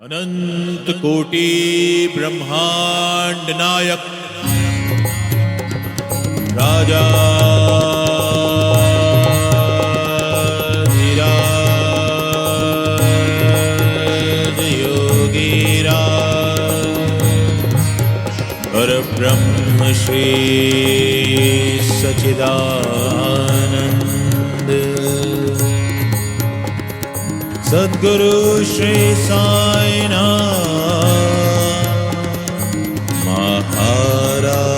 अनंत कोटि ब्रह्मांड नायक राजा धीराज योगीराज परब्रह्म श्री सच्चिदानंद सद्गुरु श्री साईनाथ महाराज।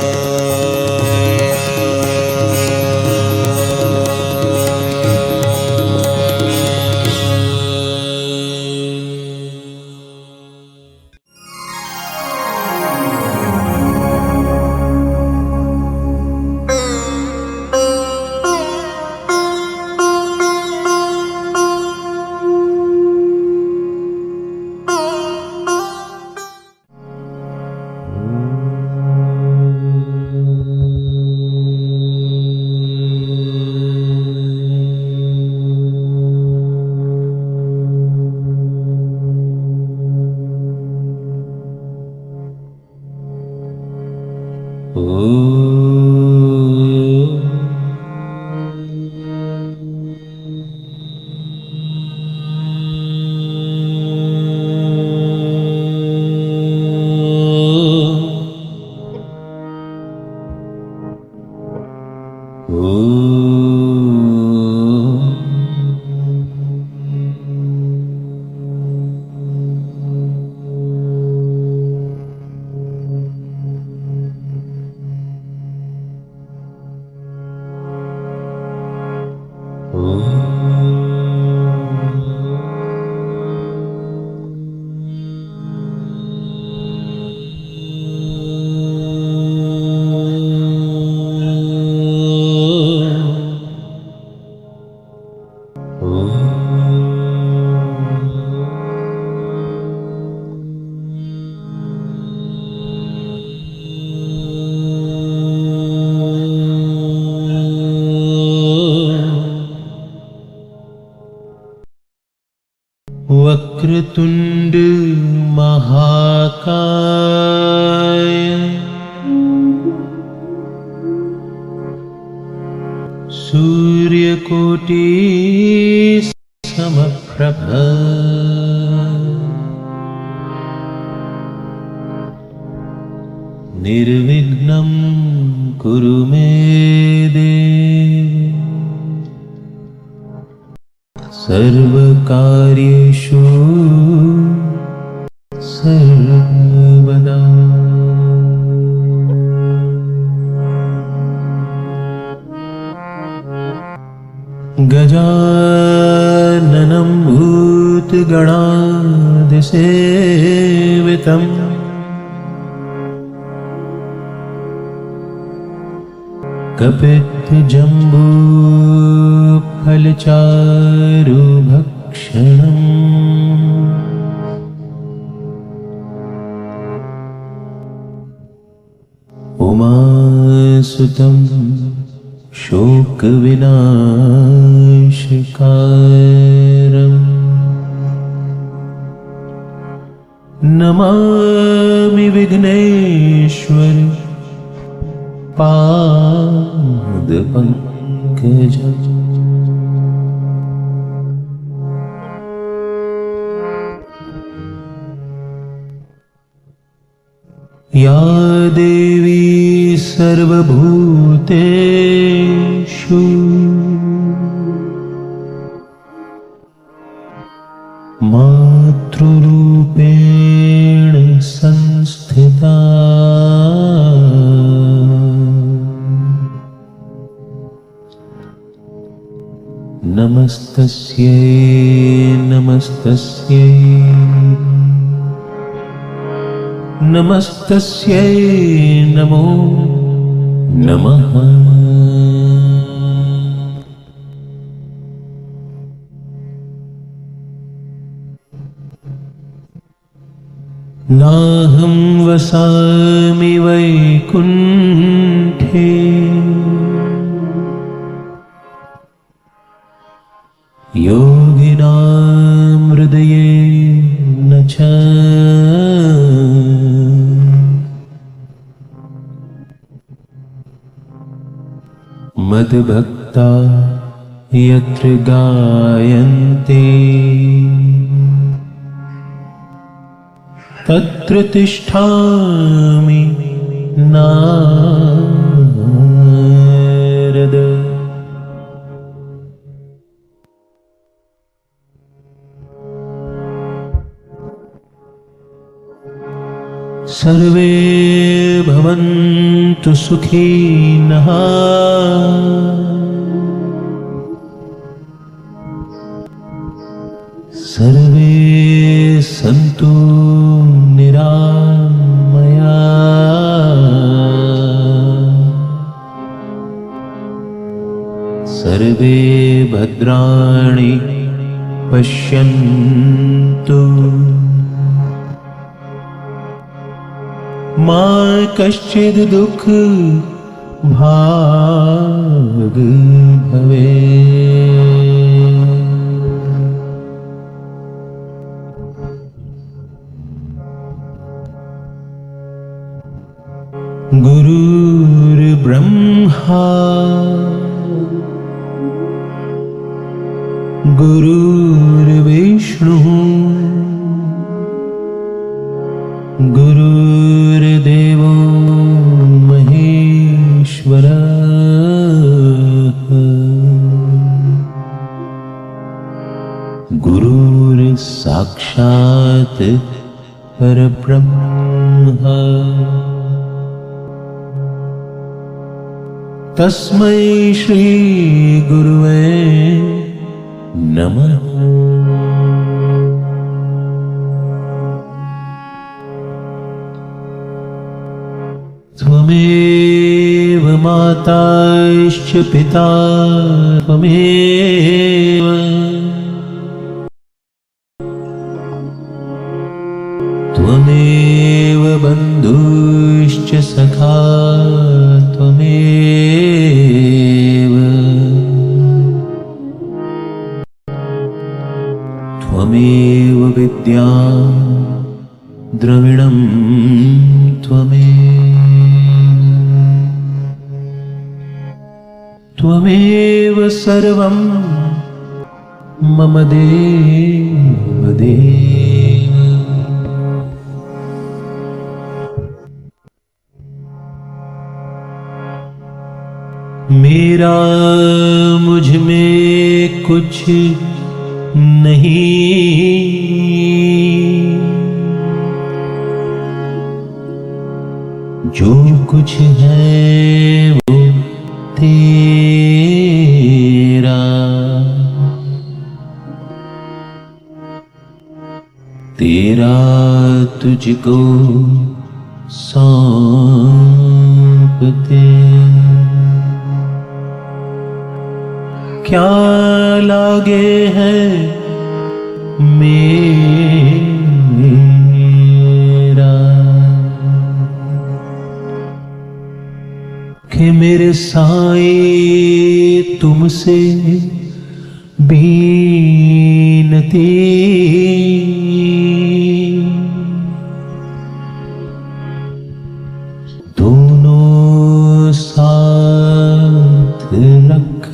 वक्रतुंड महाकाय सूर्यकोटि समप्रभ निर्विघ्नं कुरु मे देव सर्वकार्येषु सर्वदा। गजाननं भूतगणाधिसेवितम् कपित्थजम्बूफलचारुभक्षणम् उमासुतं शोकविनाशकारम् नमामि विघ्नेश्वर पादपङ्कजम्। या देवी सर्वभूतेषु मातृरूपेण संस्थिता नमस्तस्यै नमस्तस्यै नमस्तस्यै नमो नमः। नाहं वसामि वैकुण्ठे योगिनां हृदये न च मद्भक्ता यत्र गायन्ते तत्र तिष्ठामि नारद। सर्वे भवन्तु सुखिनः सर्वे सन्तु निरामया सर्वे भद्राणि पश्यन्तु मा कश्चित् दुःख भाग् भवेत्। गुरुर्ब्रह्मा गुरुर्विष्णुः गुरुर्देवो महेश्वरः गुरुर्साक्षात् परब्रह्म तस्मै श्री गुरुवे नमः। त्वमेव माताश्च पिता त्वमेव त्वमेव बन्धुश्च सखा त्वमेव त्वमेव विद्या द्रविणं त्वमेव सर्वं मम देव देव। मेरा मुझ में कुछ नहीं जो कुछ है वो तेरा तेरा तुझको सौंपते क्या लागे है मेरा कि मेरे साईं तुमसे बीनती दोनों साथ रख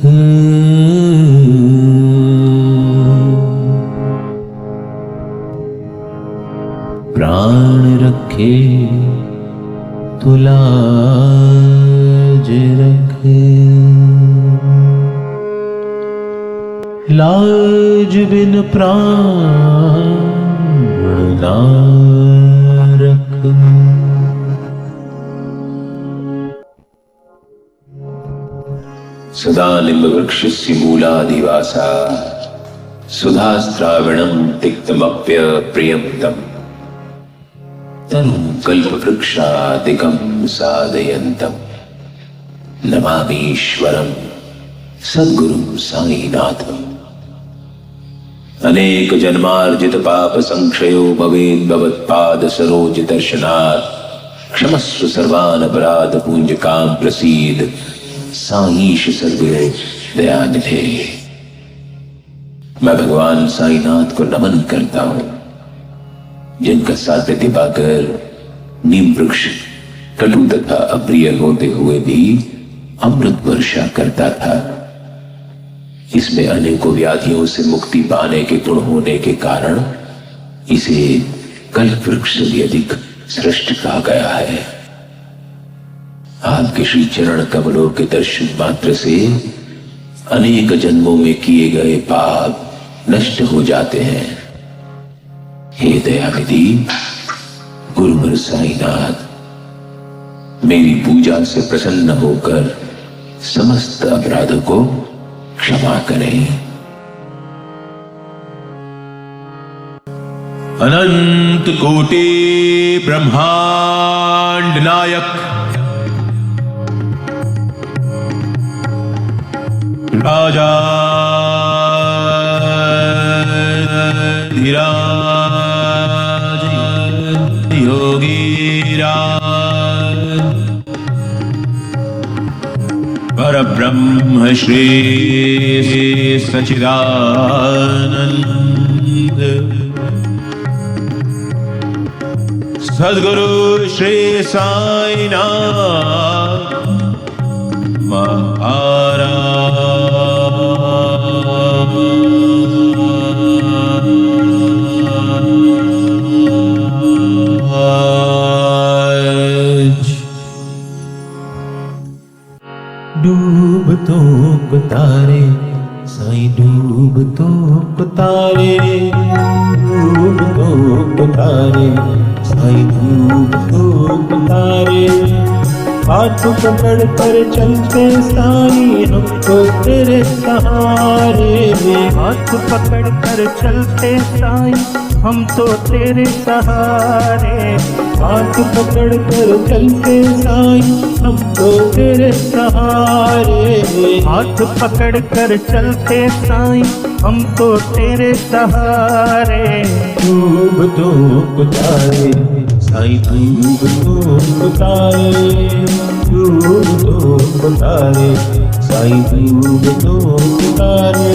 प्राण रखे तो लाज रख लाज बिन प्राण ना रख। सदा निम्बवृक्षस्य मूलाधिवासा सुधास्त्राविणं तिक्तमप्यप्रियं तनुं कल्पवृक्षादिकं साधयन्तं नमामीश्वरं सद्गुरुं साईनाथम्। अनेक जन्मार्जित पाप संक्षयो भवेत् भवत्पाद सरोज दर्शनात् क्षमस्व सर्वान् अपराध पूंजकां प्रसीद साईश सर्वगुरु दयानिधे। मैं भगवान साईनाथ को नमन करता हूं। जिनका सातत्य पाकर नीम वृक्ष कटु तथा अप्रिय होते हुए भी अमृत वर्षा करता था। इसमें अनेकों व्याधियों से मुक्ति पाने के गुण होने के कारण इसे कल्प वृक्ष से भी अधिक श्रेष्ठ कहा गया है। आपके श्री चरण कमलों के दर्शन मात्र से अनेक जन्मों में किए गए पाप नष्ट हो जाते हैं। हे दयानिधि गुरुवर साईनाथ, मेरी पूजा से प्रसन्न होकर समस्त अपराधों को क्षमा करें। अनंत कोटि ब्रह्मांड नायक राजा धीराज योगी राज परब्रह्म श्री सच्चिदानंद सद्गुरु श्री साईनाथ महाराज। डूब तो तारे साईं, डूब तो तारे, डूब तो तारे साईं, डूब तो तारे। हाथ पकड़ कर चलते साईं हम तो तेरे सहारे, हाथ पकड़ कर चलते साईं हम तो तेरे सहारे। हाथ पकड़ कर चलते साईं हम तो तेरे सहारे, हाथ पकड़ कर चलते साईं हम तो तेरे सहारे। डूब तो तारे साईं, डूब तो तारे, डूब तो तारे साईं, डूब तो तारे।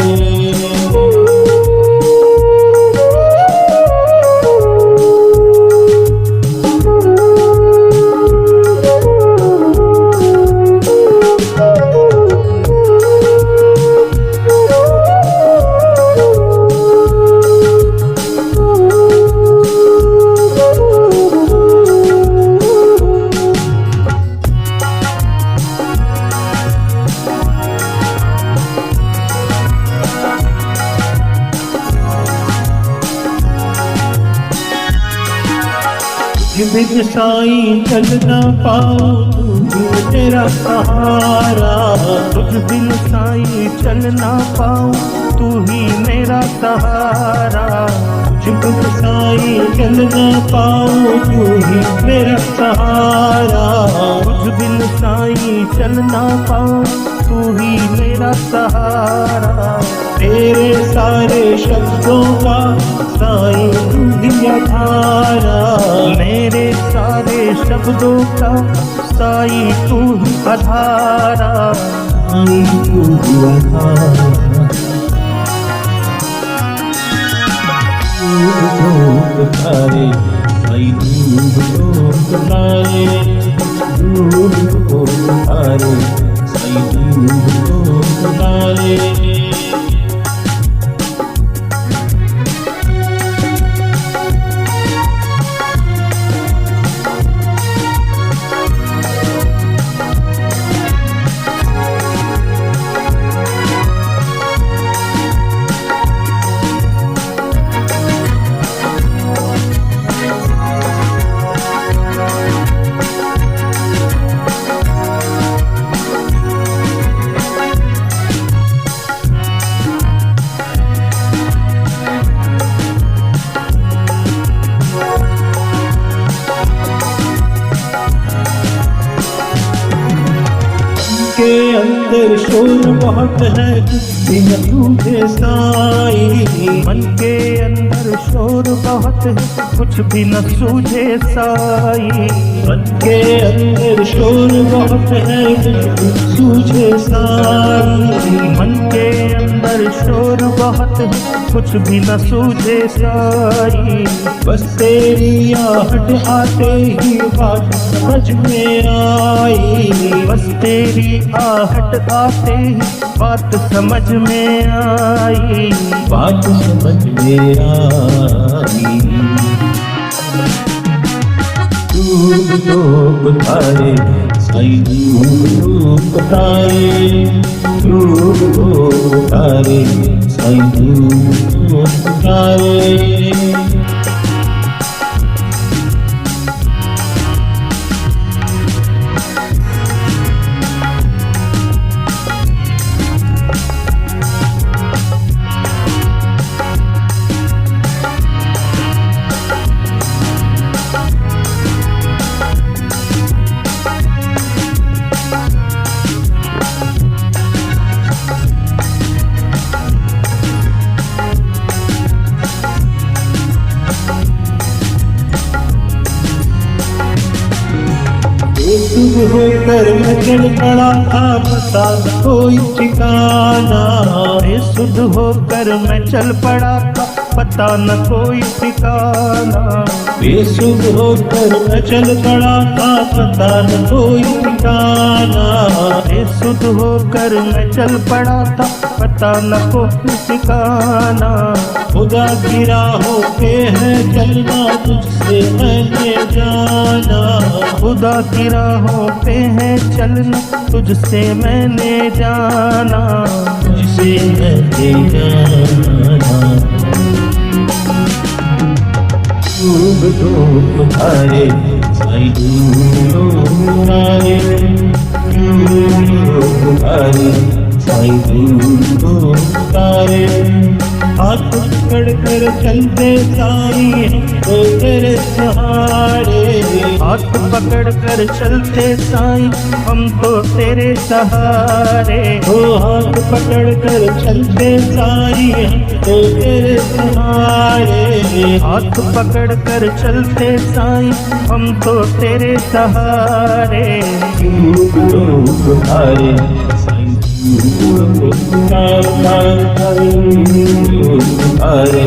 बिन साईं चल ना पाऊं, तू ही तेरा सहारा। तुझ बिन साईं चल ना पाऊं, तू ही मेरा सहारा। तुझ बिन साईं चल ना पाऊं, तू ही मेरा सहारा। तुझ बिन साईं चल ना पाऊं, तू ही मेरा सहारा। तेरे सारे शब्दों का साईं तू ही आधारा, मेरे सारे शब्दों का साईं तू ही आधारा, साईं तू ही आधारा। डूब तारे साईं, डूब तारे, डूब तारे साईं, डूब तारे। के अंदर शोर बहुत है, भी न सूझे साई। मन के अंदर शोर बहुत है, कुछ भी न सूझे साई। मन के अंदर शोर बहुत है, कुछ भी न सूझे साई। मन के अंदर शोर बहुत है, कुछ भी न सूझे साई। बस तेरी आहट आते ही बात समझ में आई। बस तेरी आहट आते ही बात समझ में आई। बात समझ में आई। डूब डूब तारे साईं, डूब डूब तारे, डूब डूब तारे साईं, डूब डूब तारे। बेसुध होकर मैं चल पड़ा था, पता न कोई ठिकाना। बेसुध होकर मैं चल पड़ा था, पता न कोई ठिकाना। बेसुध होकर मैं चल पड़ा था, पता न कोई ठिकाना। बेसुध होकर मैं चल पड़ा था, पता न कोई ठिकाना। खुदा की राहों पे है चलना, तुझसे मैंने जाना। खुदा की राहों पे है चलना, तुझसे मैंने जाना। तुझसे मैंने जाना। डूब डूब तारे साईं, डूब तारे, डूब डूब तारे साईं, डूब डूब तारे। हाथ पकड़ कर चलते साईं, तो तेरे सहारे। हाथ पकड़ कर चलते साईं, हम तो तेरे सहारे। ओ हाथ पकड़ कर चलते साईं, हम तो तेरे सहारे। हाथ पकड़ कर चलते साईं, हम तो तेरे सहारे। डूब डूब तारे साईं, डूब डूब तारे, तारे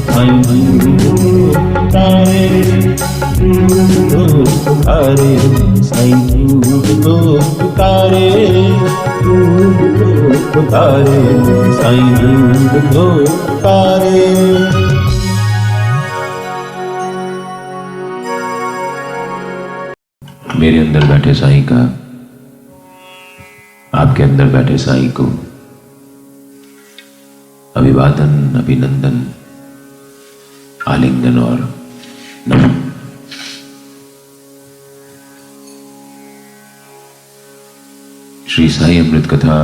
साईं, डूब तारे, डूब तारे साईं, डूब तारे, डूब तारे साईं, डूब तारे। मेरे अंदर बैठे साईं का आपके अंदर बैठे साईं को अभिवादन, अभिनंदन, आलिंगन और नमन। श्री साईं अमृत कथा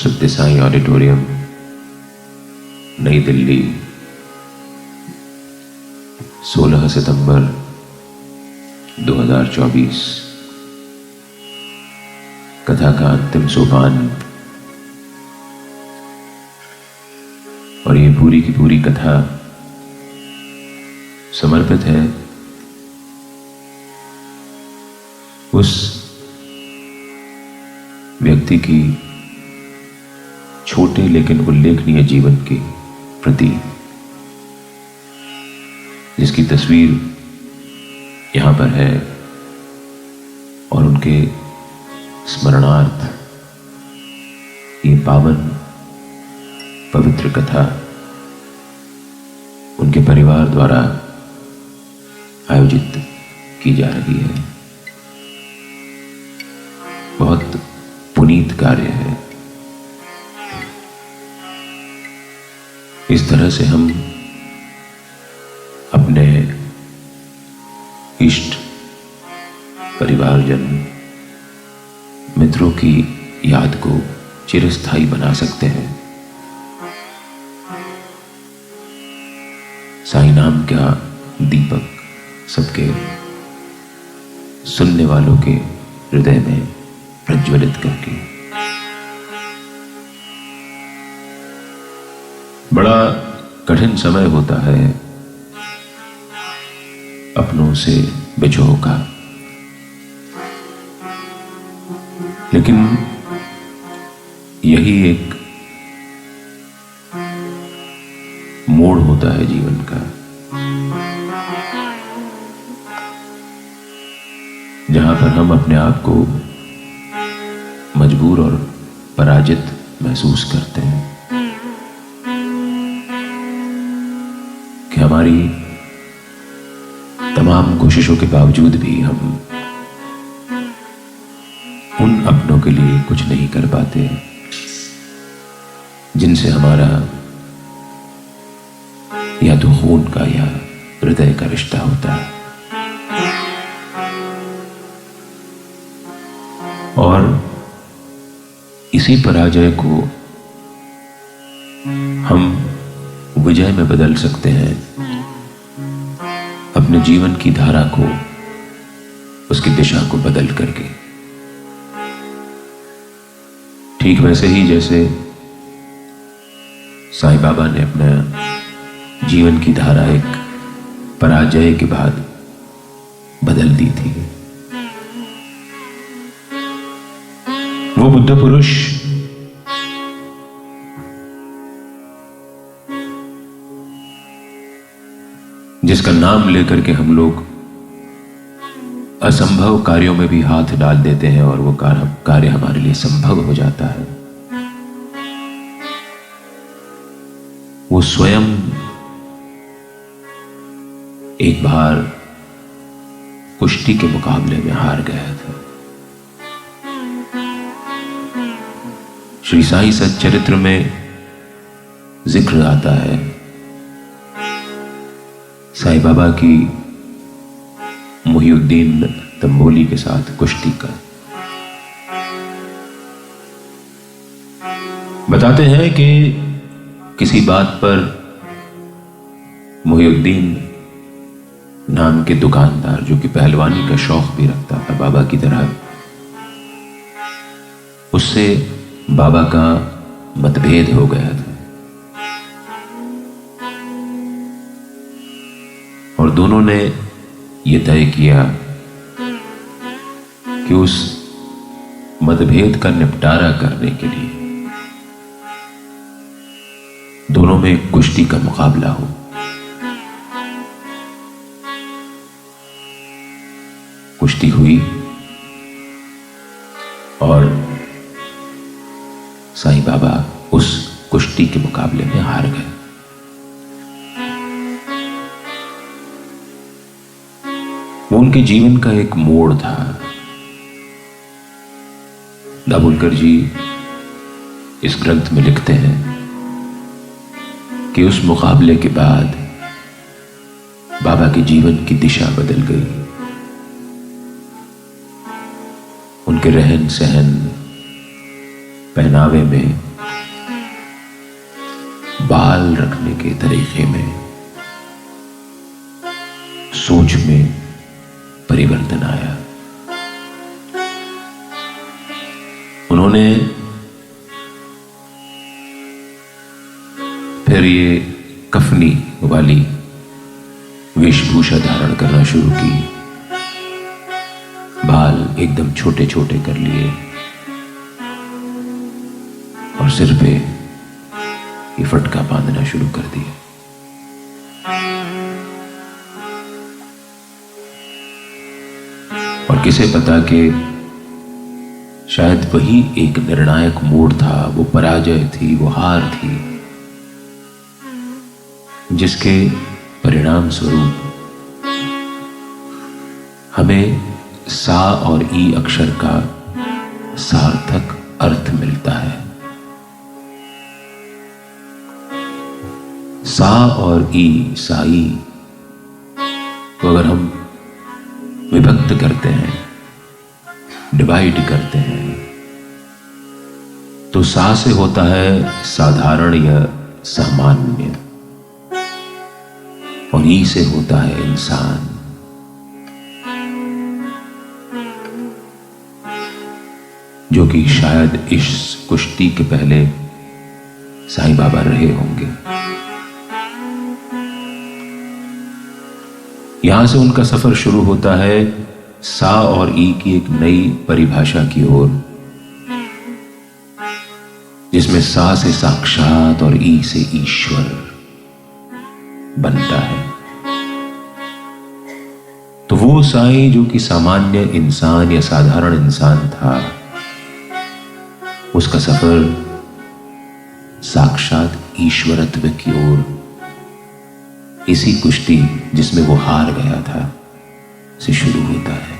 सत्य साईं ऑडिटोरियम, नई दिल्ली, 16 सितंबर 2024। कथा का अंतिम सोपान और ये पूरी की पूरी कथा समर्पित है उस व्यक्ति की छोटे लेकिन उल्लेखनीय जीवन के प्रति जिसकी तस्वीर यहाँ पर है, और उनके स्मरणार्थ ये पावन पवित्र कथा उनके परिवार द्वारा आयोजित की जा रही है। बहुत पुनीत कार्य है। इस तरह से हम अपने इष्ट, परिवारजन, मित्रों की याद को चिरस्थायी बना सकते हैं। साईं नाम का दीपक सबके सुनने वालों के हृदय में प्रज्वलित करके। बड़ा कठिन समय होता है अपनों से बिछो का, लेकिन यही एक मोड़ होता है जीवन का, जहां पर हम अपने आप को मजबूर और पराजित महसूस करते हैं कि हमारी तमाम कोशिशों के बावजूद भी हम उन अपनों के लिए कुछ नहीं कर पाते जिनसे हमारा या तो खून का या हृदय का रिश्ता होता है। और इसी पराजय को हम विजय में बदल सकते हैं, अपने जीवन की धारा को, उसकी दिशा को बदल करके। ठीक वैसे ही जैसे साईं बाबा ने अपना जीवन की धारा एक पराजय के बाद बदल दी थी। वो बुद्ध पुरुष जिसका नाम लेकर के हम लोग असंभव कार्यों में भी हाथ डाल देते हैं और वो कार्य हमारे लिए संभव हो जाता है, वो स्वयं एक बार कुश्ती के मुकाबले में हार गया था। श्री साईं सच्चरित्र में जिक्र आता है साईं बाबा की मुहिउद्दीन तंबोली के साथ कुश्ती का। बताते हैं कि किसी बात पर मुहिउद्दीन नाम के दुकानदार, जो कि पहलवानी का शौक भी रखता था बाबा की तरह, उससे बाबा का मतभेद हो गया था और दोनों ने यह तय किया कि उस मतभेद का निपटारा करने के लिए दोनों में कुश्ती का मुकाबला हो। कुश्ती हुई और साईं बाबा उस कुश्ती के मुकाबले में हार गए। वो उनके जीवन का एक मोड़ था। दाभोलकर जी इस ग्रंथ में लिखते हैं कि उस मुकाबले के बाद बाबा के जीवन की दिशा बदल गई। उनके रहन सहन, पहनावे में, बाल रखने के तरीके में, सोच में परिवर्तन आया। उन्होंने फिर ये कफनी वाली वेशभूषा धारण करना शुरू की, बाल एकदम छोटे छोटे कर लिए और सिर पे ये फटका बांधना शुरू कर दिया। और किसे पता कि शायद वही एक निर्णायक मोड़ था, वो पराजय थी, वो हार थी, जिसके परिणाम स्वरूप हमें सा और ई अक्षर का सार्थक अर्थ मिलता है। सा और ई, साई को अगर हम विभक्त करते हैं, डिवाइड करते हैं, तो सा से होता है साधारण या सामान्य और ई से होता है इंसान। जो कि शायद इस कुश्ती के पहले साईं बाबा रहे होंगे। यहां से उनका सफर शुरू होता है सा और ई की एक नई परिभाषा की ओर, जिसमें सा से साक्षात और ई से ईश्वर बनता है। तो वो साईं जो कि सामान्य इंसान या साधारण इंसान था, उसका सफर साक्षात ईश्वरत्व की ओर इसी कुश्ती जिसमें वो हार गया था से शुरू होता है।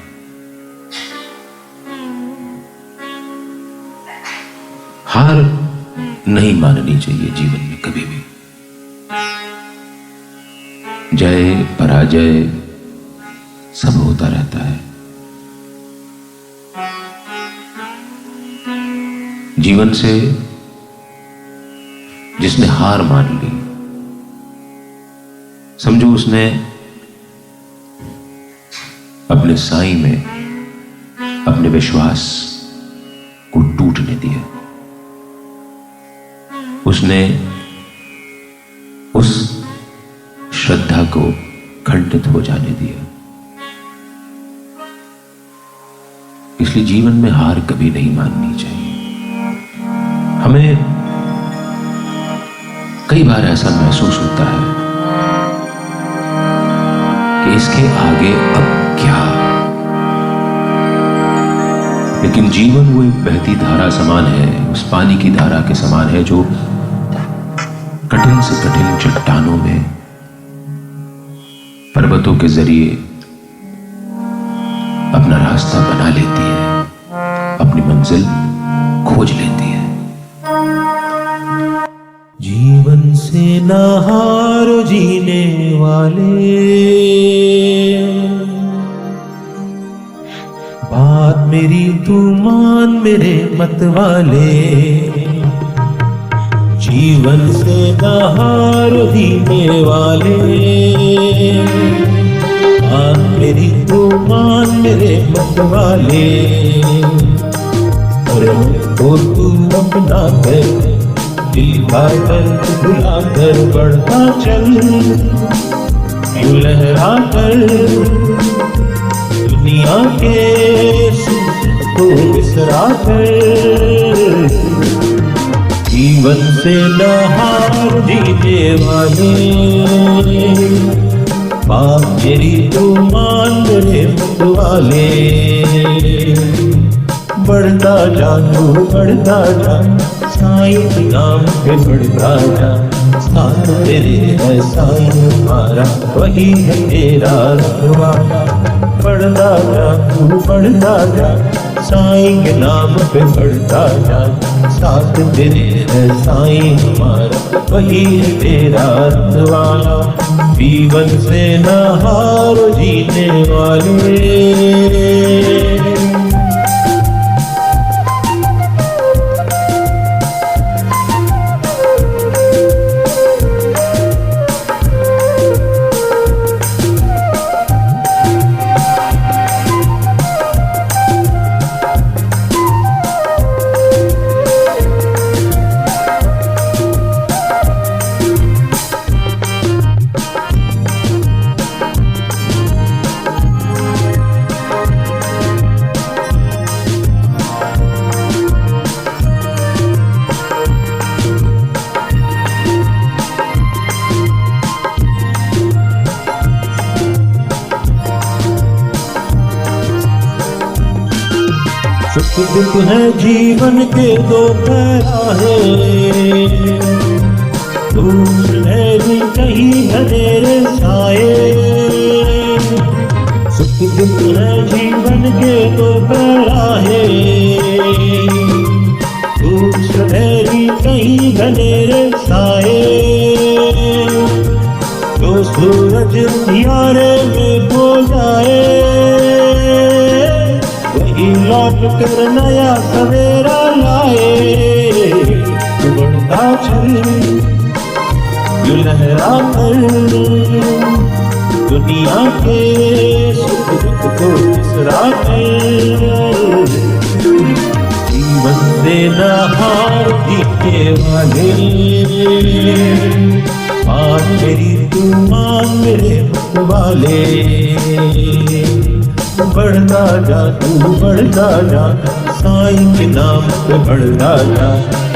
हार नहीं माननी चाहिए जीवन में कभी भी। जय पराजय सब होता रहता है। जीवन से जिसने हार मान ली, समझो उसने अपने साईं में अपने विश्वास को टूटने दिया, उसने उस श्रद्धा को खंडित हो जाने दिया। इसलिए जीवन में हार कभी नहीं माननी चाहिए। हमें कई बार ऐसा महसूस होता है कि इसके आगे अब क्या, लेकिन जीवन वो एक बहती धारा समान है, उस पानी की धारा के समान है जो कठिन से कठिन चट्टानों में पर्वतों के जरिए अपना रास्ता बना लेती है, अपनी मंजिल खोज लेती है। जीवन से ना हारो जीने वाले, बात मेरी तू मान मेरे मत वाले। जीवन से ना हारो जीने वाले, बात मेरी तू मान मेरे मत वाले। और तो तू अपना कर दिल का दर्द भुला कर बढ़ता चल, यूं लहरा कर दुनिया के सुख को बिसरा कर। जीवन से न हार जीने वाले, बात मेरी तो मान मेरे मत वाले। बढ़ता जा तू बढ़ता जा, साईं के नाम पे बढ़ता जा। साथ तेरे है साईं हमारा, वही है तेरा रखवाला। बढ़ता जा तू बढ़ता जा, साईं के नाम पे बढ़ता जा। साथ तेरे है साईं हमारा, वही है तेरा रखवाला। जीवन से न हारो जीने वाले। सुख दुख है जीवन के दो पैराहे, दूसरे भी कहीं अंधेरे छाए। सुख दुख है जीवन के दो पैराहे, दूसरे भी कहीं अंधेरे छाए। तो सूरज अंधियारे में खो जाए, वही लौट कर नया सवेरा लाए। तू बढ़ता चल यूं लहरा कर, दुनिया के सुख दुख को बिसरा कर। से नहार जीने वाले, मान मेरी तू मान मेरे वाले। बढ़ता जा तू बढ़ता जा, साईं के नाम पे बढ़ता जा।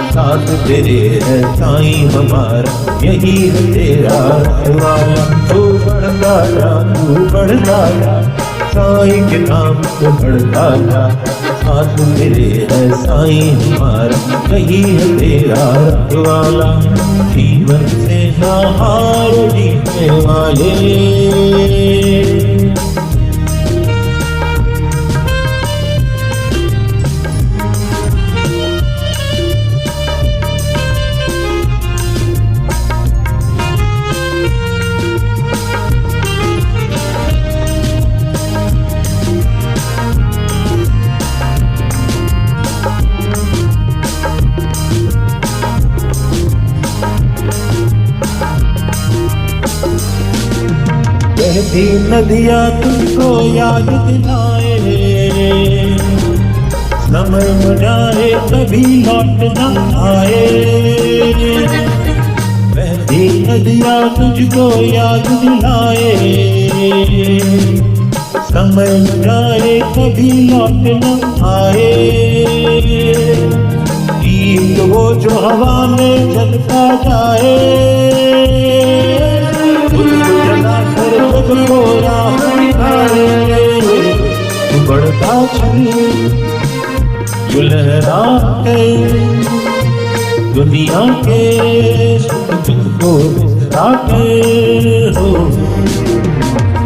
साथ तेरे है साईं हमारा, यही है तेरा रखवाला। तू बढ़ता जा तू बढ़ता जा, साईं के नाम पे बढ़ता जा। साथ तेरे है साईं हमारा, यही है तेरा रखवाला। जीवन से नहार जीने वाले, बहती नदियाँ तुझको याद दिलाए, समय न जाए कभी लौट न आए। बहती नदियाँ तुझको याद दिलाए, समय न जाए कभी लौट न आए। गीत वो जो हवा में चलता जाए, तुझको राह दिखाए। तू बढ़ता चले जो लहरा के दुनिया के तुझको बिसराते हो।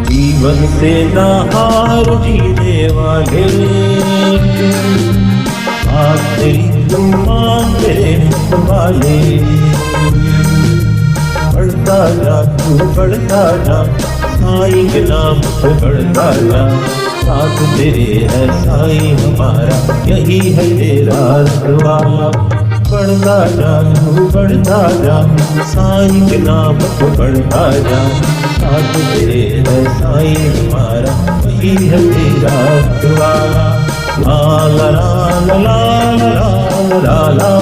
जीवन से नहार जीने वाले, आज तेरी तुम मेरे वाले। बढ़ता जा तू बढ़ता जा, साईं के नाम पे बढ़ता जा। साथ तेरे है साईं हमारा, यही है तेरा रखवाला। बढ़ता जा तू बढ़ता जा, साईं के नाम पे बढ़ता जा। साथ तेरे है साईं हमारा, यही है तेरा रखवाला। ला ला ला ला ला ला ला,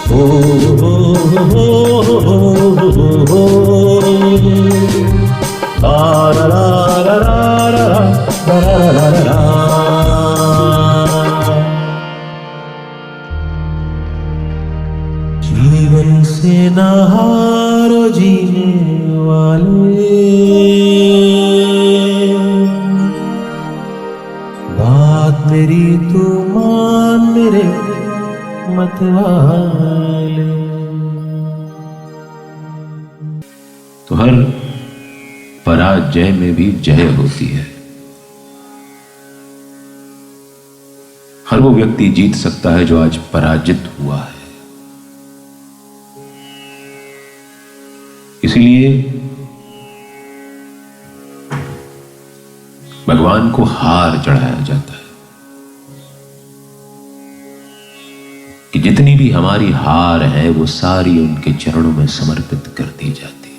ओ जीवन से नहारो जीने वाले, बात मेरी तू मान मेरे मतवाले। तो हर पराजय में भी जय होती है। हर वो व्यक्ति जीत सकता है जो आज पराजित हुआ है। इसलिए भगवान को हार चढ़ाया जाता है कि जितनी भी हमारी हार है वो सारी उनके चरणों में समर्पित कर दी जाती है।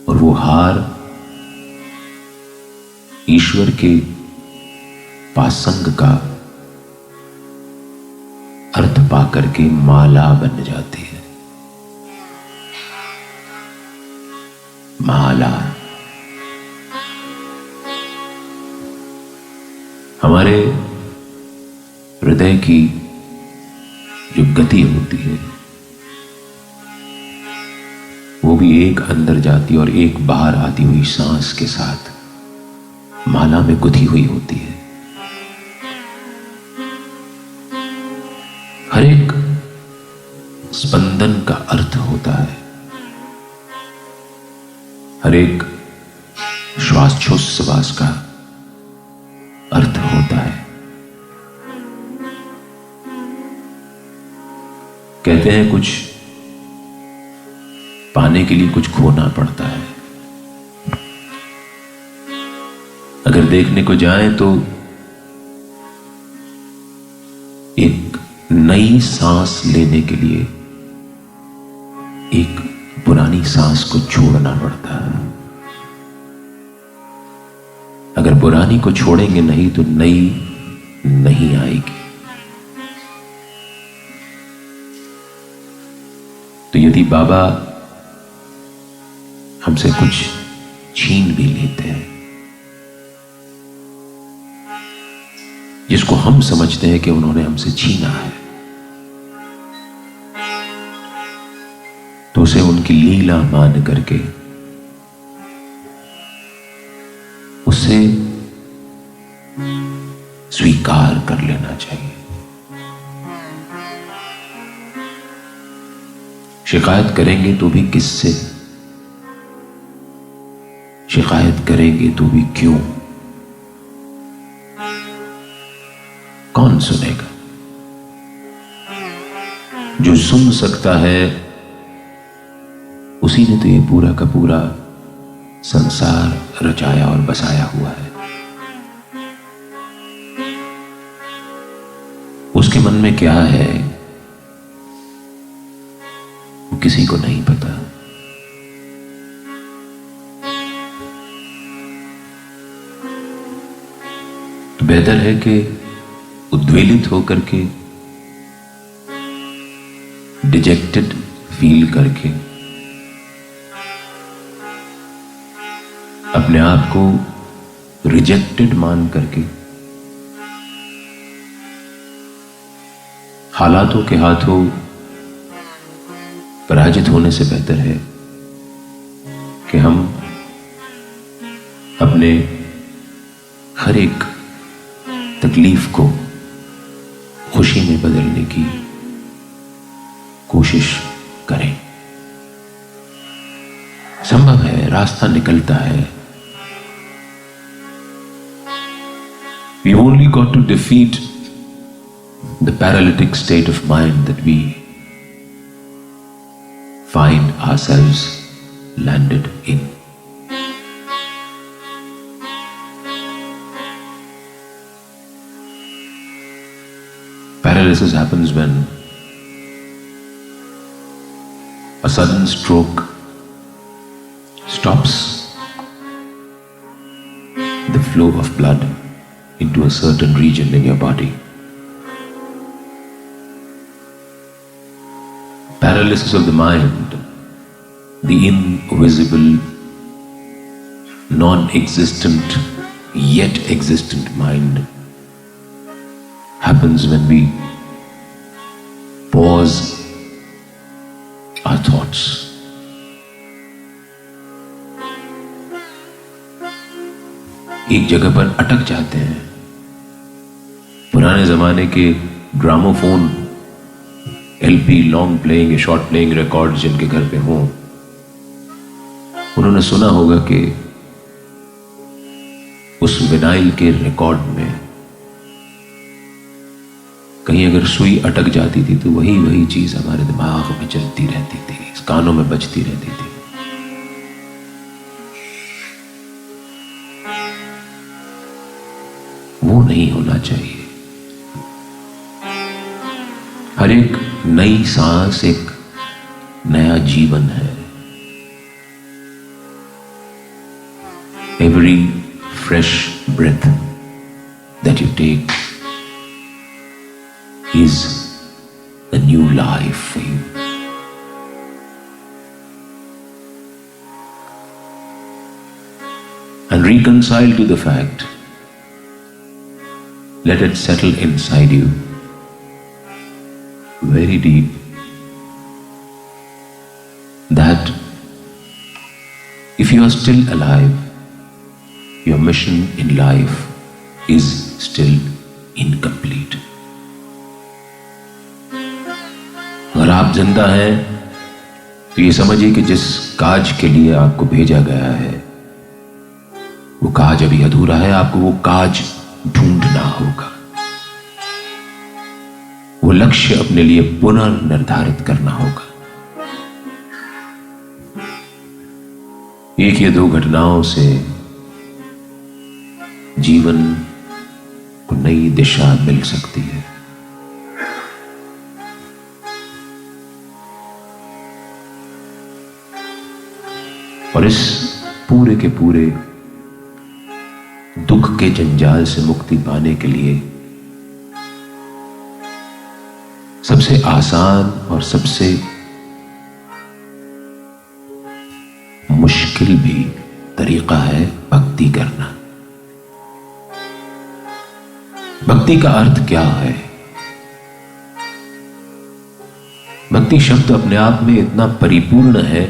और वो हार ईश्वर के पासंग का अर्थ पाकर के माला बन जाती है। माला हमारे हृदय की जो गति होती है वो भी एक अंदर जाती और एक बाहर आती हुई सांस के साथ माला में गुथी हुई होती है। हर एक स्पंदन का अर्थ होता है, हर एक श्वासोच्छ्वास का अर्थ होता है। कहते हैं कुछ पाने के लिए कुछ खोना पड़ता है। अगर देखने को जाएं तो एक नई सांस लेने के लिए एक पुरानी सांस को छोड़ना पड़ता है। अगर पुरानी को छोड़ेंगे नहीं तो नई नहीं आएगी। तो यदि बाबा हमसे कुछ छीन भी लेते हैं, जिसको हम समझते हैं कि उन्होंने हमसे छीना है, तो उसे उनकी लीला मान करके उसे स्वीकार कर लेना चाहिए। शिकायत करेंगे तो भी किससे, शिकायत करेंगे तो भी क्यों, कौन सुनेगा? जो सुन सकता है उसी ने तो ये पूरा का पूरा संसार रचाया और बसाया हुआ है। उसके मन में क्या है वो किसी को नहीं पता। तो बेहतर है कि उद्वेलित होकर के, डिजेक्टेड फील करके अपने आप को रिजेक्टेड मान करके हालातों के हाथों पराजित होने से बेहतर है कि हम अपने हर एक तकलीफ को खुशी में बदलने की कोशिश करें। संभव है, रास्ता निकलता है। We've only got to defeat the paralytic state of mind that we find ourselves landed in. Paralysis happens when a sudden stroke stops the flow of blood into a certain region in your body. Paralysis of the mind, the invisible, non-existent, yet existent mind, happens when we pause our thoughts. एक जगह पर अटक जाते हैं। पुराने जमाने के gramophone, LP, long playing या शॉर्ट प्लेइंग रिकॉर्ड जिनके घर पे हों, उन्होंने सुना होगा कि उस विनाइल के रिकॉर्ड में कहीं अगर सुई अटक जाती थी तो वही वही चीज हमारे दिमाग में चलती रहती थी, कानों में बजती रहती थी। वो नहीं होना चाहिए। हर एक नई सांस एक नया जीवन है। Every fresh breath that you take is a new life for you. And reconcile to the fact, let it settle inside you very deep, that if you are still alive, your mission in life is still incomplete. अगर आप जिंदा हैं तो ये समझिए कि जिस काज के लिए आपको भेजा गया है वो काज अभी अधूरा है। आपको वो काज ढूंढना होगा, वो लक्ष्य अपने लिए पुनर्निर्धारित करना होगा। एक या दो घटनाओं से जीवन को नई दिशा मिल सकती है। और इस पूरे के पूरे दुख के जंजाल से मुक्ति पाने के लिए सबसे आसान और सबसे मुश्किल भी तरीका है भक्ति करना। भक्ति का अर्थ क्या है? भक्ति शब्द अपने आप में इतना परिपूर्ण है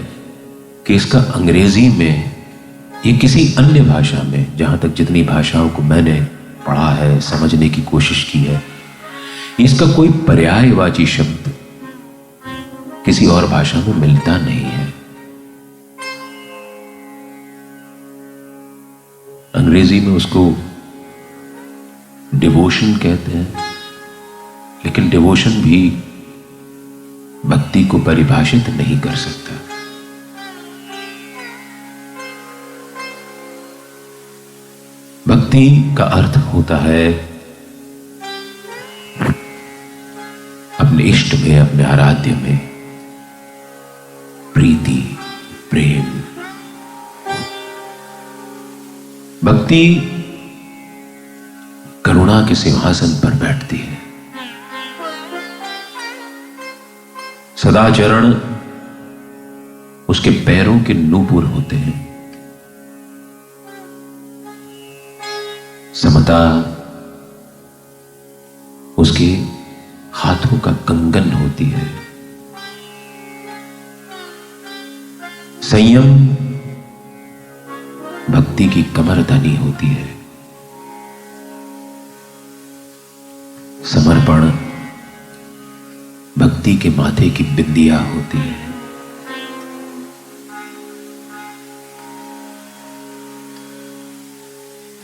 कि इसका अंग्रेजी में या किसी अन्य भाषा में, जहां तक जितनी भाषाओं को मैंने पढ़ा है, समझने की कोशिश की है, इसका कोई पर्यायवाची शब्द किसी और भाषा में मिलता नहीं है। अंग्रेजी में उसको डिवोशन कहते हैं, लेकिन डिवोशन भी भक्ति को परिभाषित नहीं कर सकता। भक्ति का अर्थ होता है अपने इष्ट में, अपने आराध्य में प्रीति, प्रेम। भक्ति करुणा के सिंहासन पर बैठती है। सदाचरण उसके पैरों के नूपुर होते हैं। समता उसके हाथों का कंगन होती है। संयम भक्ति की कमरदानी होती है। समर्पण भक्ति के माथे की बिंदिया होती है।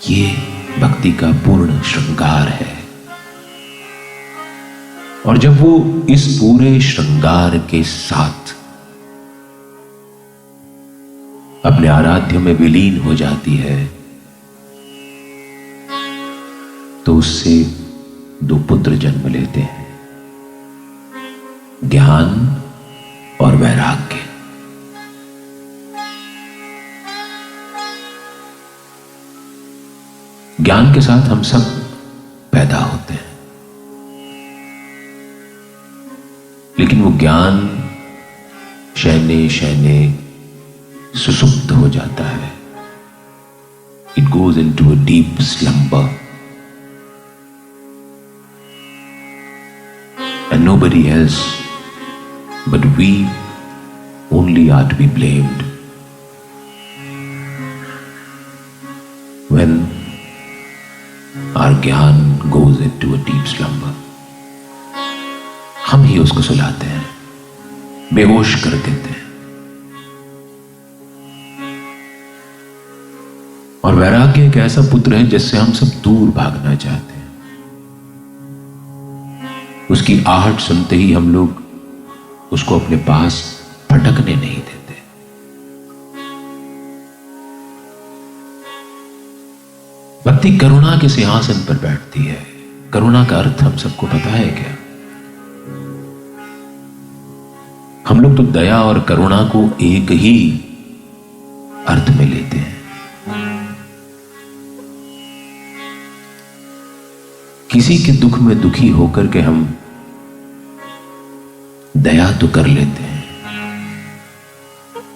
ये भक्ति का पूर्ण श्रृंगार है। और जब वो इस पूरे श्रृंगार के साथ अपने आराध्य में विलीन हो जाती है, तो उससे दो पुत्र जन्म लेते हैं, ज्ञान और वैराग्य। ज्ञान के साथ हम सब पैदा होते हैं, लेकिन वो ज्ञान शैने शैने सुसुप्त हो जाता है। It goes into a deep slumber and nobody else but we only are to be blamed when our ज्ञान goes into a deep slumber। हम ही उसको सुलाते हैं, बेहोश कर देते हैं। और वैराग्य एक ऐसा पुत्र है जिससे हम सब दूर भागना चाहते हैं। उसकी आहट सुनते ही हम लोग उसको अपने पास भटकने नहीं देते। भक्ति करुणा के सिंहासन पर बैठती है। करुणा का अर्थ हम सबको पता है क्या? हम लोग तो दया और करुणा को एक ही अर्थ में लेते हैं। किसी के दुख में दुखी होकर के हम दया तो कर लेते हैं।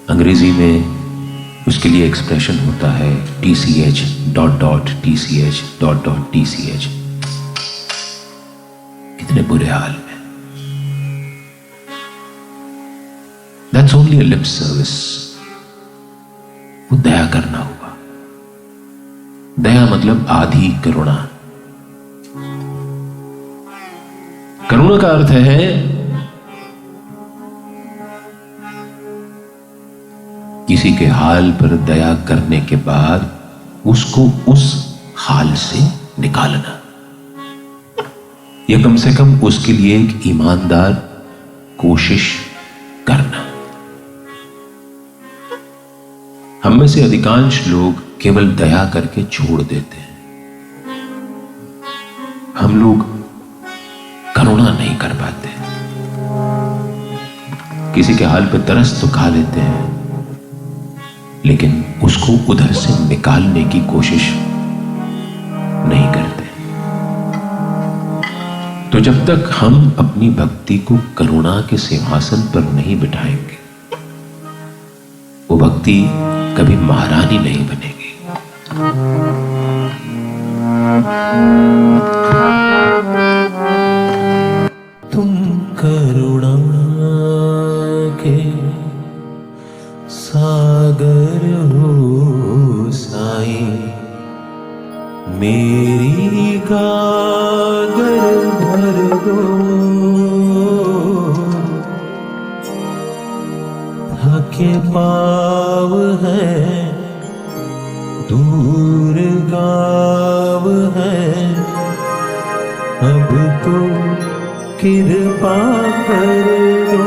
अंग्रेजी में उसके लिए एक्सप्रेशन होता है TCH ... TCH ... TCH। कितने बुरे हाल में। That's only a lip service। वो दया करना हुआ। दया मतलब आधी करुणा। करुणा का अर्थ है किसी के हाल पर दया करने के बाद उसको उस हाल से निकालना, या कम से कम उसके लिए एक ईमानदार कोशिश करना। हम में से अधिकांश लोग केवल दया करके छोड़ देते हैं। हम लोग करुणा नहीं कर पाते। किसी के हाल पे तरस तो खा लेते हैं, लेकिन उसको उधर से निकालने की कोशिश नहीं करते। तो जब तक हम अपनी भक्ति को करुणा के सिंहासन पर नहीं बिठाएंगे, वो भक्ति कभी महारानी नहीं बनेगी। तुम करुणा के सागर हो साईं, मेरी गागर भर दो, थके पाव है दूर गाँव है, अब तो कृपा कर दो।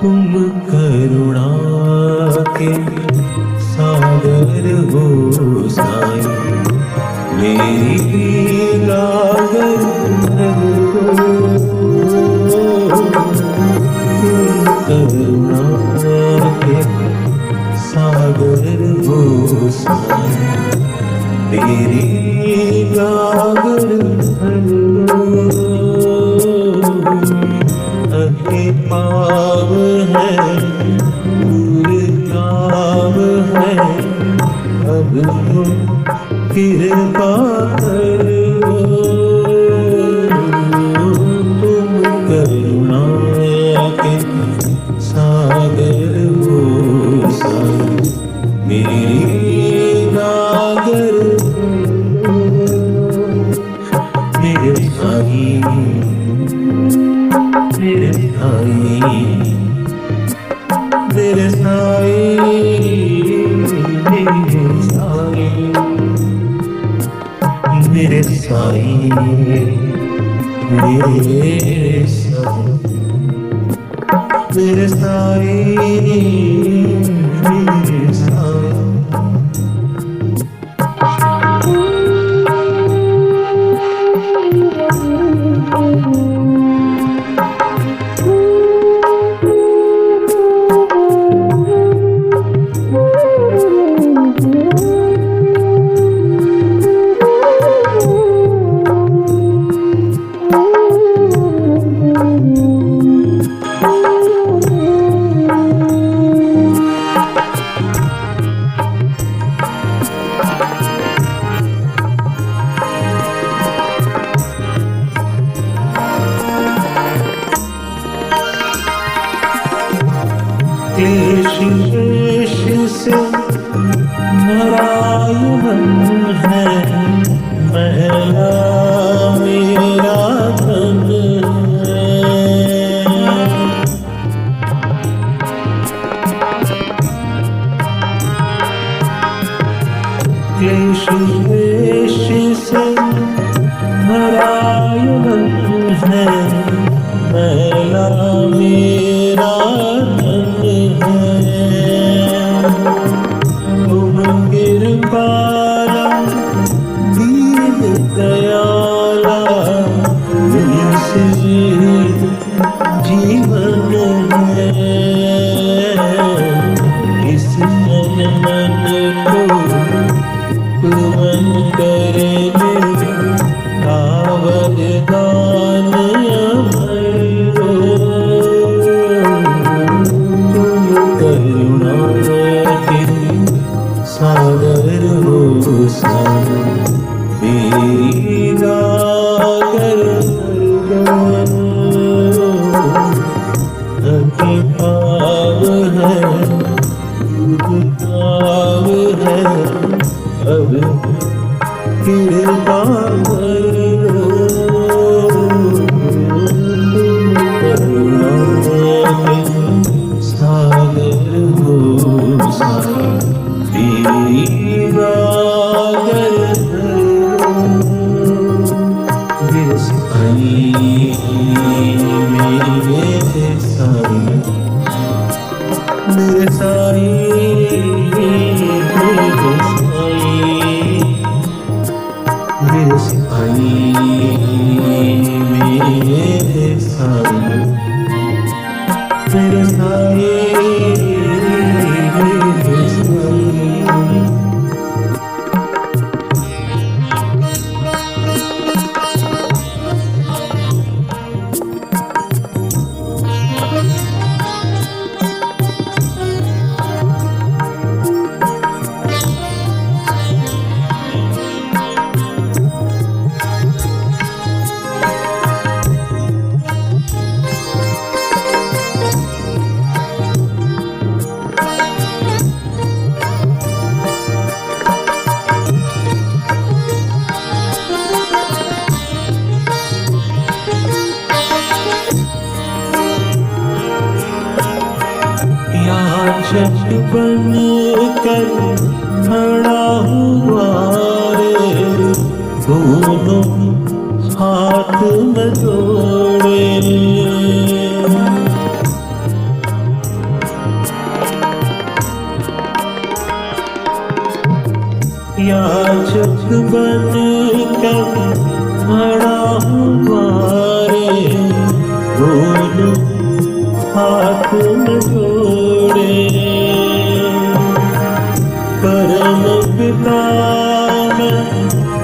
तुम करुणा के सागर हो साईं, मेरी गागर भर दो। तुम करुणा के सागर हो साईं, मेरी गागर भर दो। अति पाव है दूर गाँव है, अब तुम कृपा करो। तुम करुणा के सागर हो साईं, मेरी गागर मेरे साईं, मेरे साईं, मेरे साईं, मेरे साईं, मेरे साईं, मेरे साईं, मेरे साईं। क्लेश से नारायण है, महला मेरा धन है। क्लेश से नारायण है, महला मेरा कृपाला दीन दयाला, से जीवन है। इस मन को पुमन करे आवरदान अमरो। तुम करुणा के सागर हो साईं, मेरी गागर भर दो। थके पाव है दूर गाँव है, अब कृपा करो। तुम करुणा के सागर हो साईं, मेरी गागर मेरे साईं, मेरे साईं, मेरे साईं, मेरे साईं, मेरे साईं, मेरे साईं। कर खड़ा हुआ रे, दोनों हाथ में जोड़े। याचक बन कर खड़ा हुआ रे, दोनों हाथ में जोड़े। परम पिता मैं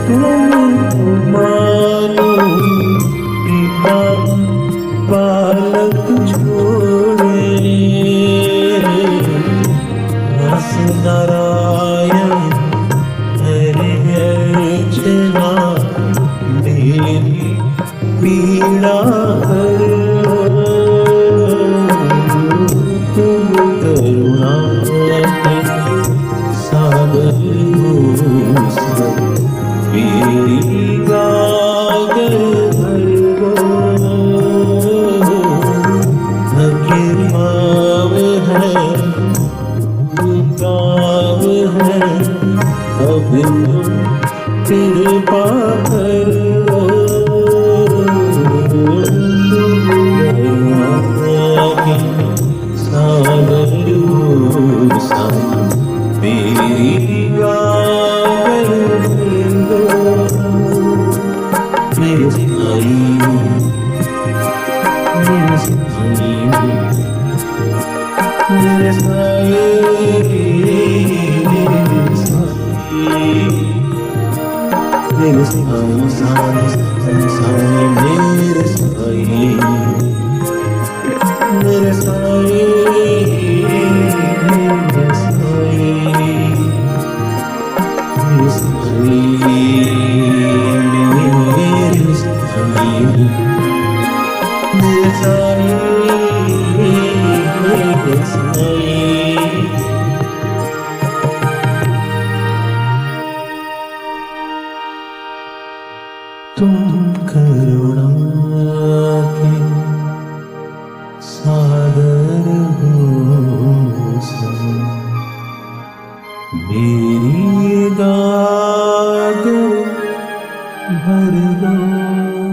तुमको मानो, पिता बालक छोड़े। हंस नारायण हरे अर्चना, मेरी पीड़ा हरो। तुम करुणा के सागर हो, मेरी गागर भरो। कृपाव है गाव है, अब कृपा करो। सागर हो साई, मेरी गागर भरो। मेरे साई, मेरे साई, मेरे साई, मेरे साई, साई, साई, मेरे साई, मेरे साई, मेरे साई, मेरे साई, मेरे साई, मेरे साई, मेरे साई। तुम करुणा के सागर हो साई, मेरी गागर भर दो।